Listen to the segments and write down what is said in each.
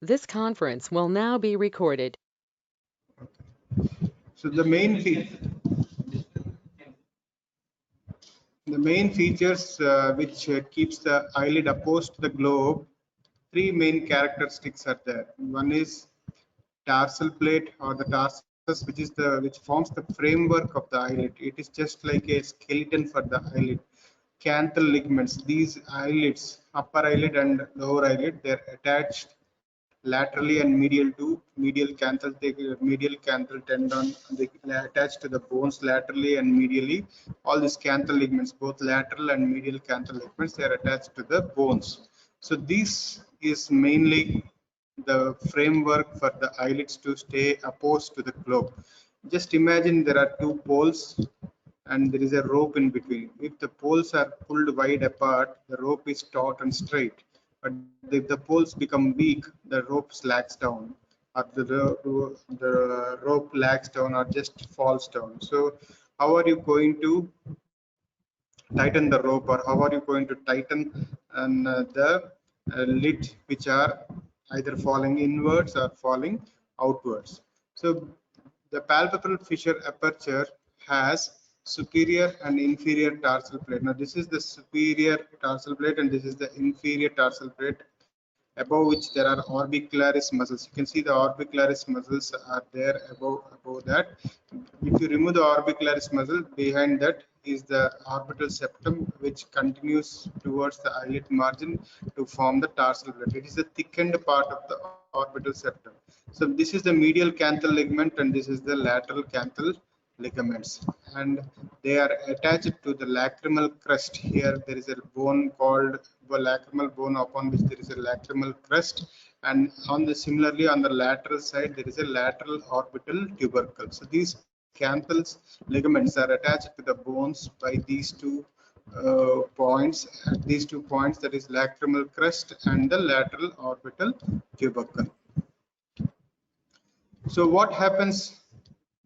This conference will now be recorded. So the main features which keeps the eyelid opposed to the globe, three main characteristics are there. One is tarsal plate or the tarsus, which forms the framework of the eyelid. It is just like a skeleton for the eyelid. Canthal ligaments. These eyelids, upper eyelid and lower eyelid, they're attached laterally and medial to medial canthal tendon. They attach to the bones laterally and medially. All these canthal ligaments, both lateral and medial canthal ligaments, they are attached to the bones. So this is mainly the framework for the eyelids to stay opposed to the globe. Just imagine there are two poles and there is a rope in between. If the poles are pulled wide apart, the rope is taut and straight. But if the poles become weak, the rope slacks down, or the rope lags down, or just falls down. So, how are you going to tighten the rope, or how are you going to tighten the lid, which are either falling inwards or falling outwards? So the palpebral fissure aperture has superior and inferior tarsal plate. Now this is the superior tarsal plate and this is the inferior tarsal plate, above which there are orbicularis muscles. You can see the orbicularis muscles are there above that. If you remove the orbicularis muscle, behind that is the orbital septum, which continues towards the eyelid margin to form the tarsal plate. It is the thickened part of the orbital septum. So this is the medial canthal ligament and this is the lateral canthal ligaments, and they are attached to the lacrimal crest. Here there is a bone called the lacrimal bone, upon which there is a lacrimal crest, and on the similarly on the lateral side there is a lateral orbital tubercle. So these canthal ligaments are attached to the bones by these two points, at these 2 points, that is lacrimal crest and the lateral orbital tubercle. So what happens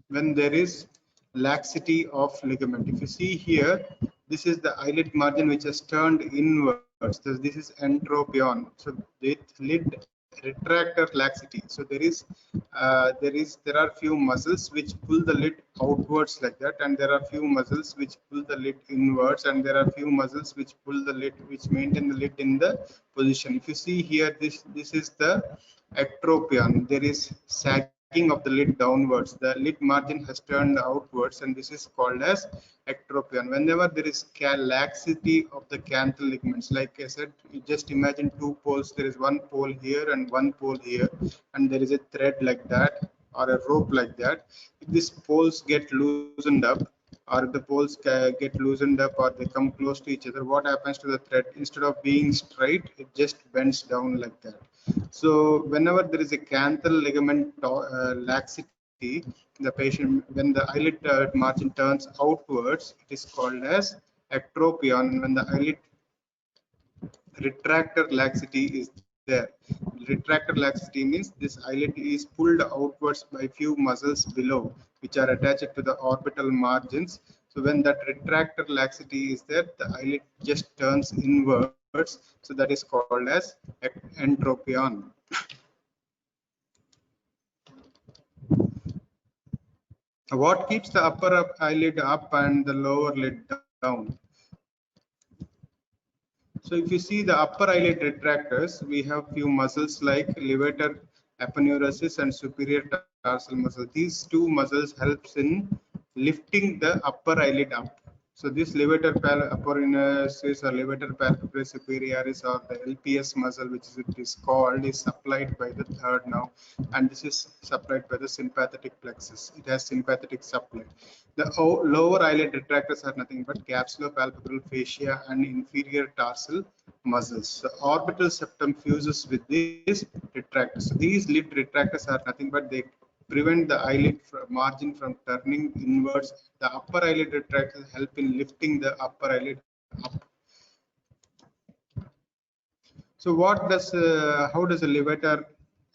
when there is laxity of ligament? If you see here, this is the eyelid margin which has turned inwards. So this is entropion. So with lid retractor laxity. So there are few muscles which pull the lid outwards like that, and there are few muscles which pull the lid inwards, and there are few muscles which pull the lid, which maintain the lid in the position. If you see here, this is the ectropion. There is sagging of the lid downwards. The lid margin has turned outwards, and this is called as ectropion. Whenever there is laxity of the canthal ligaments, like I said, you just imagine two poles. There is one pole here and one pole here, and there is a thread like that or a rope like that. If these poles get loosened up, or if the poles get loosened up or they come close to each other, what happens to the thread? Instead of being straight, it just bends down like that. So whenever there is a canthal ligament laxity, the patient, when the eyelid margin turns outwards, it is called as ectropion. When the eyelid retractor laxity is there, retractor laxity means this eyelid is pulled outwards by few muscles below, which are attached to the orbital margins. So when that retractor laxity is there, the eyelid just turns inwards. So that is called as entropion. What keeps the upper eyelid up and the lower lid down? So if you see the upper eyelid retractors, we have few muscles like levator aponeurosis and superior tarsal muscle. These two muscles helps in lifting the upper eyelid up. So this levator aponeurosis or levator palpebrae superioris, or the LPS muscle, which it is called, is supplied by the third nerve, and this is supplied by the sympathetic plexus. It has sympathetic supply. The lower eyelid retractors are nothing but capsulopalpebral fascia and inferior tarsal muscles. The orbital septum fuses with these retractors. So these lid retractors are nothing but they prevent the eyelid margin from turning inwards. The upper eyelid retractors help in lifting the upper eyelid up. So how does a levator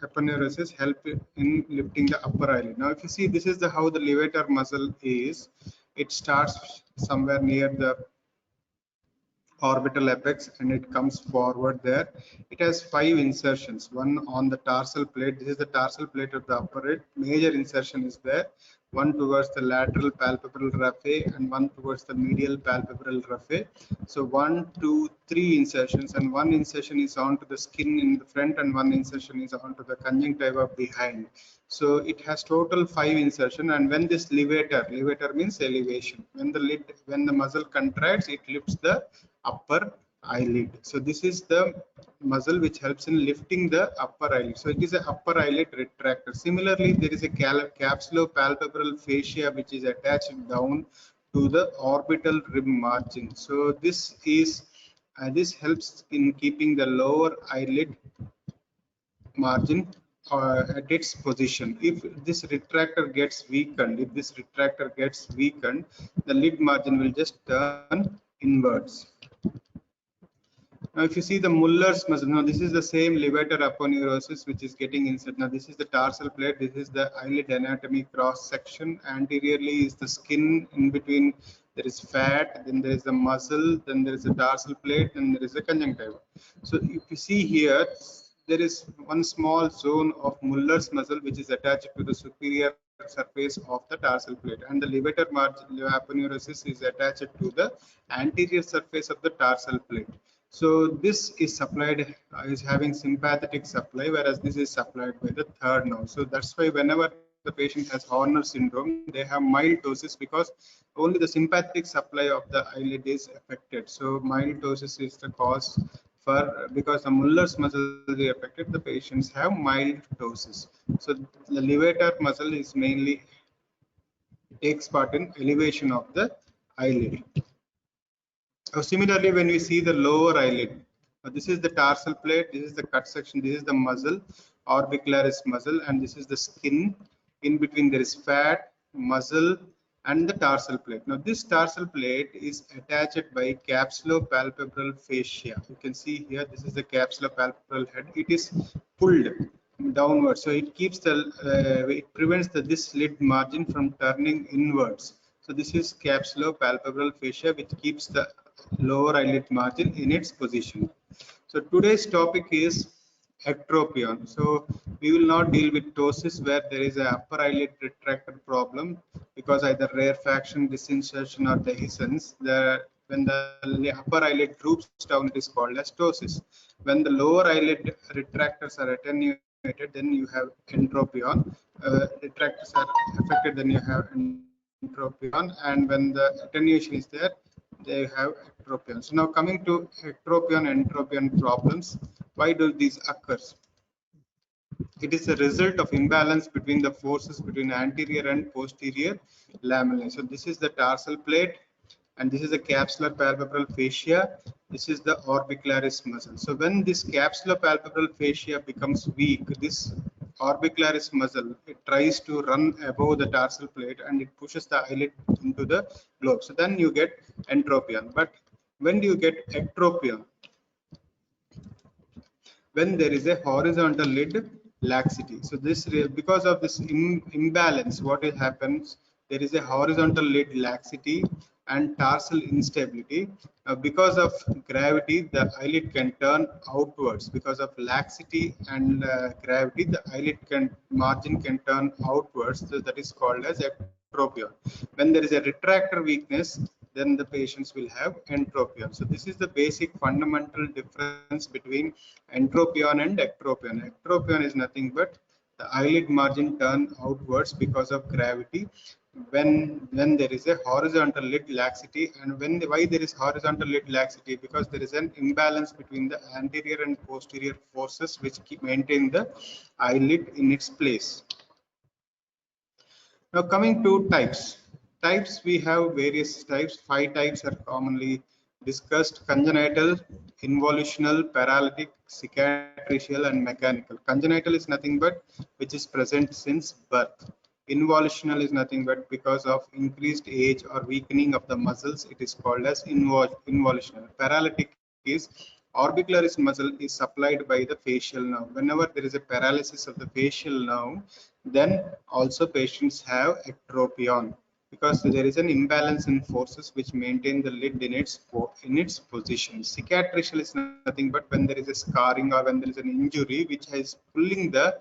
aponeurosis help in lifting the upper eyelid? Now if you see, this is how the levator muscle is. It starts somewhere near the orbital apex and it comes forward there. It has 5 insertions, one on the tarsal plate. This is the tarsal plate of the upper head. Major insertion is there, one towards the lateral palpebral raphe and one towards the medial palpebral raphe. So 1, 2, 3 insertions, and one insertion is onto the skin in the front and one insertion is onto the conjunctiva behind. So it has total 5 insertion, and when this levator means elevation, when the muscle contracts, it lifts the upper eyelid. So this is the muscle which helps in lifting the upper eyelid. So it is an upper eyelid retractor. Similarly, there is a capsulopalpebral fascia which is attached down to the orbital rim margin. So this helps in keeping the lower eyelid margin at its position. If this retractor gets weakened, the lid margin will just turn inwards. Now, if you see the Muller's muscle, now this is the same levator aponeurosis which is getting inserted. Now, this is the tarsal plate. This is the eyelid anatomy cross section. Anteriorly is the skin. In between, there is fat. Then there is the muscle. Then there is a tarsal plate. Then there is a conjunctiva. So, if you see here, there is one small zone of Muller's muscle which is attached to the superior surface of the tarsal plate, and the levator margin aponeurosis is attached to the anterior surface of the tarsal plate. So this is supplied, is having sympathetic supply, whereas this is supplied by the third nerve. So that's why whenever the patient has Horner syndrome, they have mild ptosis because only the sympathetic supply of the eyelid is affected. So mild ptosis is the cause for, because the Muller's muscle is affected, the patients have mild ptosis. So the levator muscle is mainly takes part in elevation of the eyelid. Similarly, when we see the lower eyelid, this is the tarsal plate, this is the cut section, this is the muscle, orbicularis muscle, and this is the skin. In between there is fat, muscle, and the tarsal plate. Now this tarsal plate is attached by capsulopalpebral fascia. You can see here, this is the capsulopalpebral head. It is pulled downwards, so it keeps the it prevents this lid margin from turning inwards. So this is capsulopalpebral fascia which keeps the lower eyelid margin in its position. So today's topic is ectropion. So we will not deal with ptosis where there is a upper eyelid retractor problem because either rarefaction, disinsertion, or dehiscence. When the upper eyelid droops down, it is called as ptosis. When the lower eyelid retractors are attenuated, then you have entropion. Retractors are affected, then you have entropion, and when the attenuation is there, they have ectropion. So now coming to ectropion and entropion problems, why do these occur? It is a result of imbalance between the forces between anterior and posterior lamellae. So this is the tarsal plate, and this is the capsulopalpebral fascia. This is the orbicularis muscle. So when this capsulopalpebral fascia becomes weak, this orbicularis muscle, it tries to run above the tarsal plate and it pushes the eyelid into the globe. So then you get entropion. But when do you get ectropion? When there is a horizontal lid laxity. So this, because of this imbalance, what happens, there is a horizontal lid laxity and tarsal instability. Because of gravity, the eyelid can turn outwards. Because of laxity and gravity, the eyelid margin can turn outwards. So that is called as ectropion. When there is a retractor weakness, then the patients will have entropion. So this is the basic fundamental difference between entropion and ectropion. Ectropion is nothing but the eyelid margin turn outwards because of gravity when there is a horizontal lid laxity. And why there is horizontal lid laxity? Because there is an imbalance between the anterior and posterior forces which maintain the eyelid in its place. Now coming to types. We have various types. 5 types are commonly discussed: congenital, involutional, paralytic, cicatricial, and mechanical. Congenital is nothing but which is present since birth. Involutional is nothing but because of increased age or weakening of the muscles, it is called as involutional. Paralytic is orbicularis muscle is supplied by the facial nerve. Whenever there is a paralysis of the facial nerve, then also patients have ectropion. because there is an imbalance in forces which maintain the lid in its position. Cicatricial is nothing but when there is a scarring or when there is an injury which is pulling the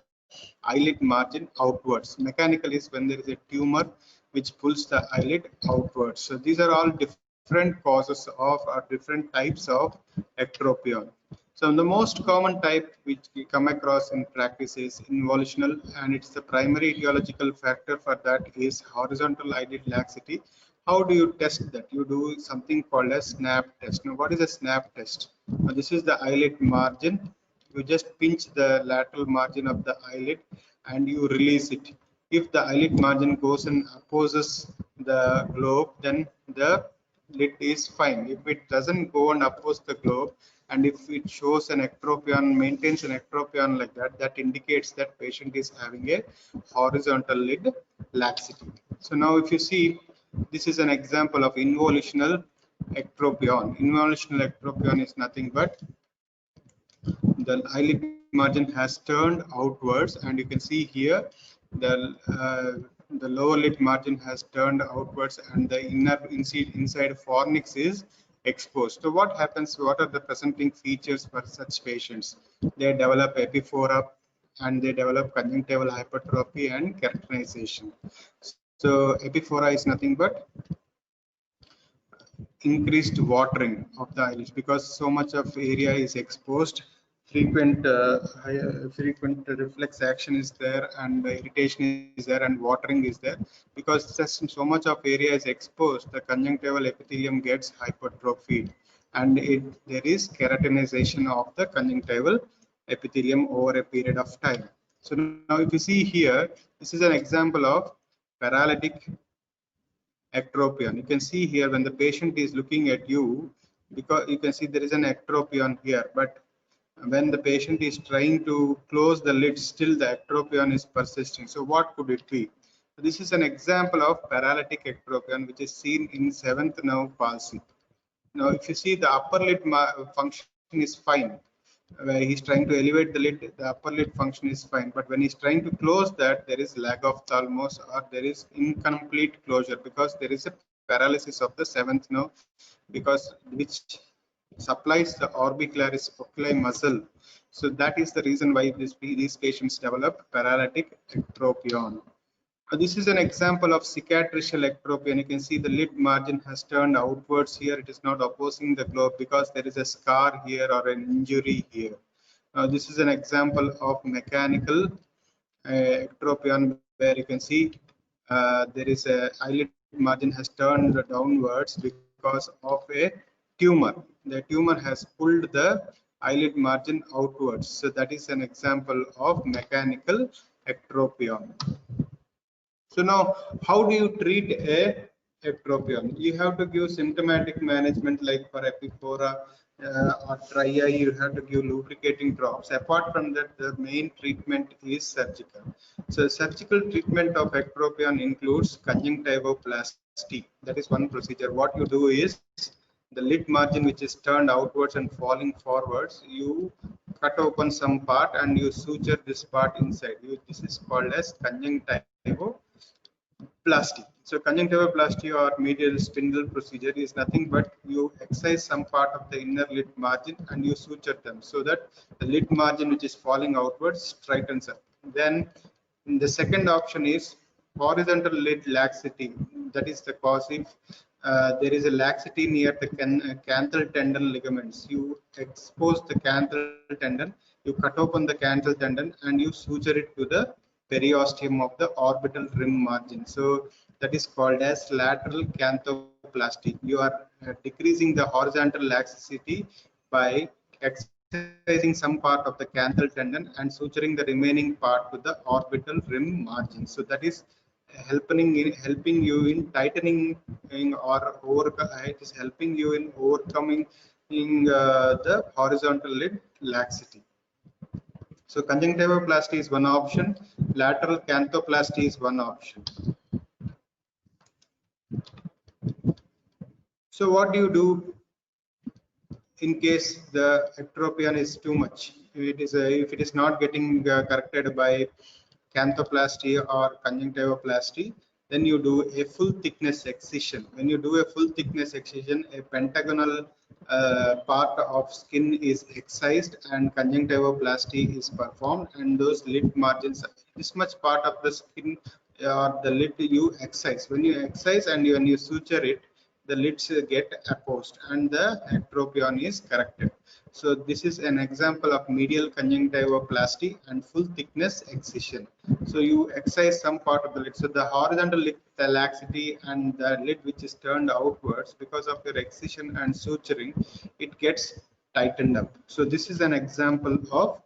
eyelid margin outwards. Mechanical is when there is a tumor which pulls the eyelid outwards. So these are all different causes of or different types of ectropion. So the most common type which we come across in practice is involutional, and it's the primary etiological factor for that is horizontal eyelid laxity. How do you test that? You do something called a snap test. Now, what is a snap test? Now, this is the eyelid margin. You just pinch the lateral margin of the eyelid and you release it. If the eyelid margin goes and opposes the globe, then the lid is fine. If it doesn't go and oppose the globe, and if it shows an ectropion, maintains an ectropion like that, that indicates that patient is having a horizontal lid laxity. So now if you see, this is an example of involutional ectropion. Involutional ectropion is nothing but the eyelid margin has turned outwards, and you can see here the lower lid margin has turned outwards and the inside fornix is exposed. So what happens? What are the presenting features for such patients? They develop epiphora and they develop conjunctival hypertrophy and keratinization. So epiphora is nothing but increased watering of the eyelids because so much of area is exposed. Frequent reflex action is there, and irritation is there, and watering is there. Because just so much of area is exposed, the conjunctival epithelium gets hypertrophied, and there is keratinization of the conjunctival epithelium over a period of time. So now if you see here, this is an example of paralytic ectropion. You can see here when the patient is looking at you, because you can see there is an ectropion here, but when the patient is trying to close the lid, still the ectropion is persisting. So what could it be? This is an example of paralytic ectropion which is seen in 7th nerve palsy. Now if you see, the upper lid function is fine. Where he's trying to elevate the lid, the upper lid function is fine, but when he's trying to close that, there is lag of thalamus or there is incomplete closure because there is a paralysis of the 7th nerve, because which supplies the orbicularis oculi muscle. So that is the reason why these patients develop paralytic ectropion. This is an example of cicatricial ectropion. You can see the lid margin has turned outwards here. It is not opposing the globe because there is a scar here or an injury here. This is an example of mechanical ectropion where you can see there is a eyelid margin has turned downwards because of a tumor. The tumor has pulled the eyelid margin outwards. So that is an example of mechanical ectropion. So now, how do you treat a ectropion? You have to give symptomatic management like for epiphora or dry eye, you have to give lubricating drops. Apart from that, the main treatment is surgical. So surgical treatment of ectropion includes conjunctivoplasty. That is one procedure. What you do is the lid margin which is turned outwards and falling forwards, you cut open some part and you suture this part inside. This is called as conjunctivoplasty. So conjunctivoplasty or medial spindle procedure is nothing but you excise some part of the inner lid margin and you suture them so that the lid margin which is falling outwards straightens up. Then the second option is horizontal lid laxity. That is the cause if there is a laxity near the canthal tendon ligaments. You expose the canthal tendon, you cut open the canthal tendon and you suture it to the periosteum of the orbital rim margin. So that is called as lateral canthoplasty. You are decreasing the horizontal laxity by excising some part of the canthal tendon and suturing the remaining part to the orbital rim margin. So that is helping you in tightening or it is helping you in overcoming the horizontal lid laxity. So conjunctivoplasty is one option, lateral canthoplasty is one option. So what do you do in case the ectropion is too much? If it is not getting corrected by canthoplasty or conjunctivoplasty, then you do a full thickness excision. When you do a full thickness excision, a pentagonal part of skin is excised and conjunctivoplasty is performed, and those lid margins, this much part of the skin or the lid you excise. When you excise and when you suture it, the lids get apposed and the ectropion is corrected. So this is an example of medial conjunctivoplasty and full thickness excision. So you excise some part of the lid. So the horizontal lid, the laxity, and the lid which is turned outwards because of your excision and suturing, it gets tightened up. So this is an example of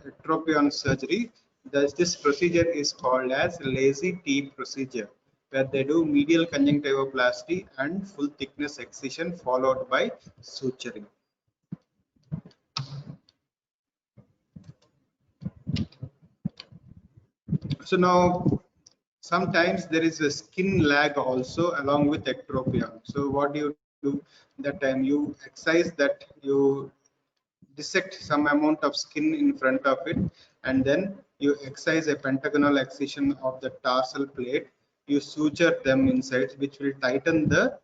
ectropion surgery. This procedure is called as lazy T procedure, where they do medial conjunctivoplasty and full thickness excision followed by suturing. So now sometimes there is a skin lag also along with ectropion. So what do you do that time? You excise that, you dissect some amount of skin in front of it, and then you excise a pentagonal excision of the tarsal plate. You suture them inside, which will tighten the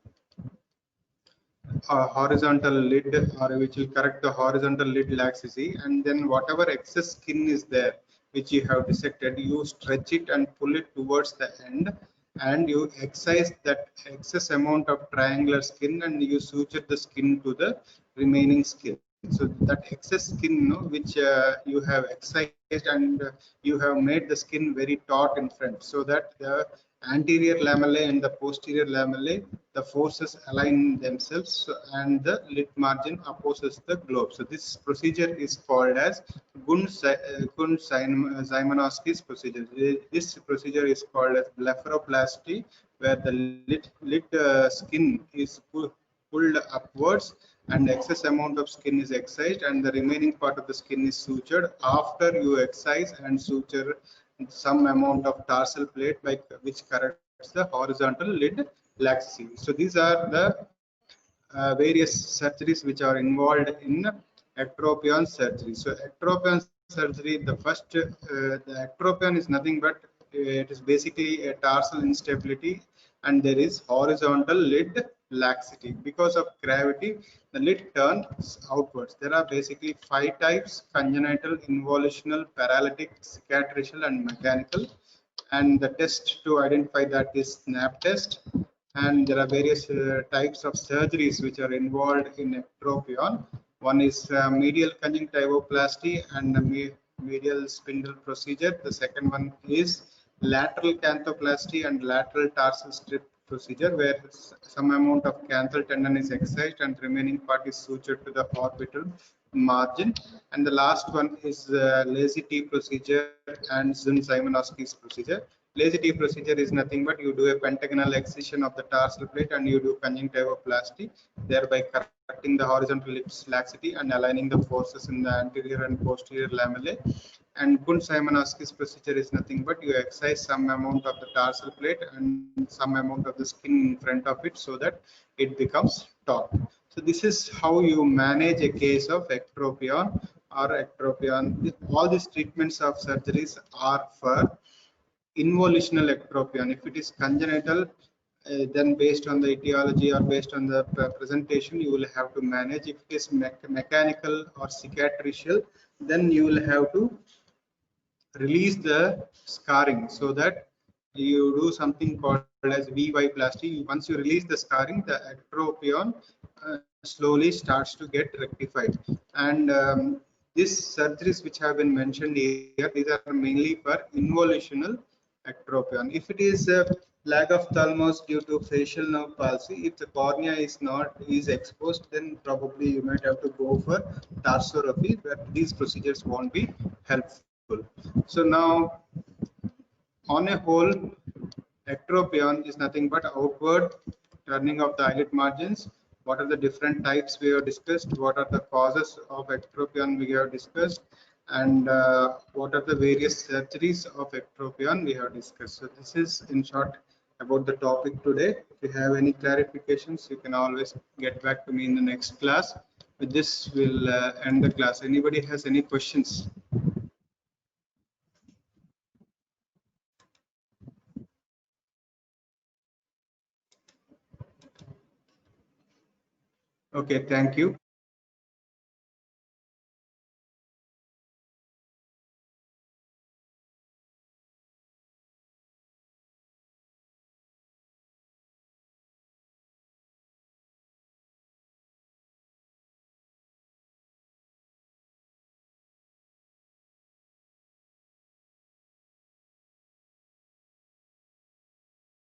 horizontal lid, or which will correct the horizontal lid laxity, and then whatever excess skin is there which you have dissected, you stretch it and pull it towards the end, and you excise that excess amount of triangular skin and you suture the skin to the remaining skin. So that excess skin, which you have excised, and you have made the skin very taut in front, so that the anterior lamellae and the posterior lamellae, the forces align themselves and the lid margin opposes the globe. So this procedure is called as Gunn-Szymanowski's procedure. This procedure is called as blepharoplasty, where the lid skin is pulled upwards and excess amount of skin is excised and the remaining part of the skin is sutured after you excise and suture some amount of tarsal plate by which corrects the horizontal lid laxity. So these are the various surgeries which are involved in ectropion surgery. So ectropion surgery, the ectropion is nothing but it is basically a tarsal instability, and there is horizontal lid laxity. Because of gravity, the lid turns outwards. There are basically 5 types: congenital, involutional, paralytic, cicatricial, and mechanical. And the test to identify that is SNAP test. And there are various types of surgeries which are involved in ectropion. One is medial conjunctivoplasty and medial spindle procedure. The second one is lateral canthoplasty and lateral tarsal strip procedure, where some amount of canthal tendon is excised and remaining part is sutured to the orbital margin. And the last one is lazy T procedure and Gunn-Szymanowski's procedure. Lazy T procedure is nothing but you do a pentagonal excision of the tarsal plate and you do conjunctivoplasty, thereby correcting the horizontal lips laxity and aligning the forces in the anterior and posterior lamellae. And Gunn-Szymanowski's procedure is nothing but you excise some amount of the tarsal plate and some amount of the skin in front of it so that it becomes taut. So this is how you manage a case of ectropion or ectropion. All these treatments of surgeries are for involutional ectropion. If it is congenital, then based on the etiology or based on the presentation, you will have to manage. If it is mechanical or cicatricial, then you will have to release the scarring so that you do something called as VY plasty. Once you release the scarring, the ectropion slowly starts to get rectified. And these surgeries which have been mentioned here, these are mainly for involutional ectropion. If it is a lack of thalamus due to facial nerve palsy, if the cornea is exposed, then probably you might have to go for tarsorrhaphy, but these procedures won't be helpful. So now, on a whole, ectropion is nothing but outward turning of the eyelid margins. What are the different types we have discussed? What are the causes of ectropion we have discussed? And what are the various surgeries of ectropion we have discussed? So this is in short about the topic today. If you have any clarifications, you can always get back to me in the next class. With this, we'll end the class. Anybody has any questions? Okay, thank you.